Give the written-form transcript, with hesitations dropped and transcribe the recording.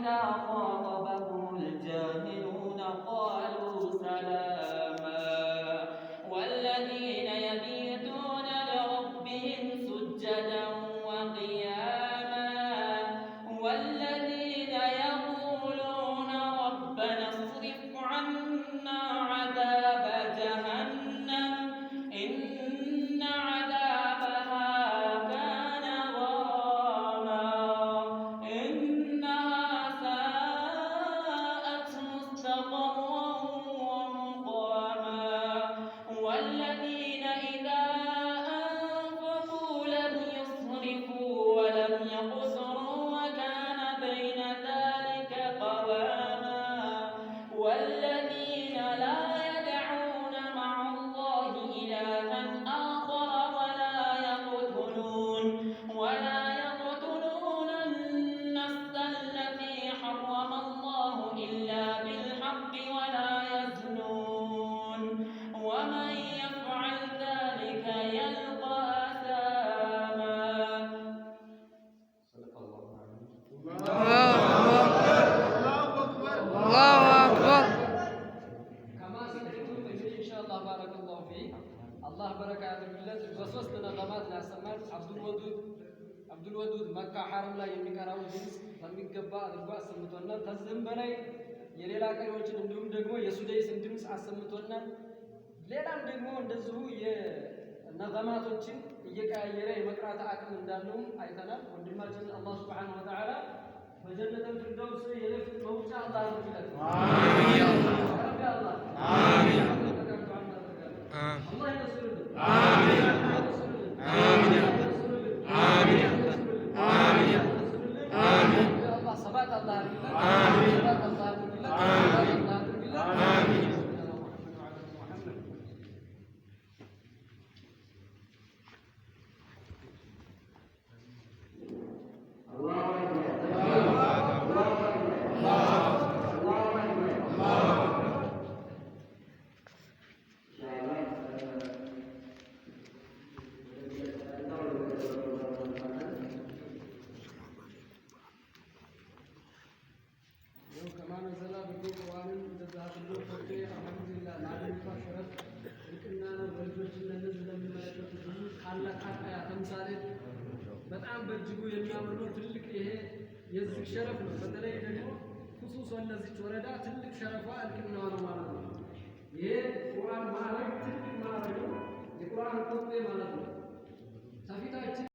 وإذا خاطبهم الجاهلون قالوا سلاما والذين يبيتون لربهم سجدا وقياما والذين يقولون ربنا اصرف عنا عذاب جهنم إن عذابها كان غراما إنها ساءت مستقرا ومقاما والذين إذا أنفقوا لم يسرفوا ولم يقتروا وكان بين ذلك قواما والذين لا يدعون مع الله إلها آخر ولا يقتلون النفس التي حرم الله إلا بالحق ولا يزنون ومن يفعل ذلك يلقى أثاما. صدق الله العظيم. الله أكبر. كما سمعتم إن شاء الله بارك الله فيك. الله بركة بالله بصوص لنا غمات لأسمات عبد الودود مكة حرم لا يمكنه جنس فميقبا أدربا سمتونا تزم بلاي የሌላ ቀሪዎችን እንዲሁም ደግሞ የሱዳይስን ድምፅ አሰምቶናል። ሌላም ደግሞ እንደዚሁ የነገማቶችን እየቀያየረ የመቅራት አቅም እንዳለውም አይተናል። ወንድማችን አላህ ሱብሓነሁ ወተዓላ በጀነተል ፊርደውስ የለፍ መውጫ አላህ ያድርግለት። አሚን ያ አላህ። አሚን አላህ ይነስርልን። አሚን አሚን አሚን አሚን አሚን አላህ ሰባት አላህ ያድርግለት። አሚን ሰባት አላህ ያድርግለት። አሚን በጣም በእጅጉ የሚያምሩ ትልቅ ይሄ የዚህ ሸረፍ ነው። በተለይ ደግሞ ኹሱስ ለዚች ወረዳ ትልቅ ሸረፋ እልቅናዋ ነው ማለት ነው። ይሄ ቁርአን ማለት ትልቅ ማለት ነው። የቁርአን ቁጥር ማለት ነው።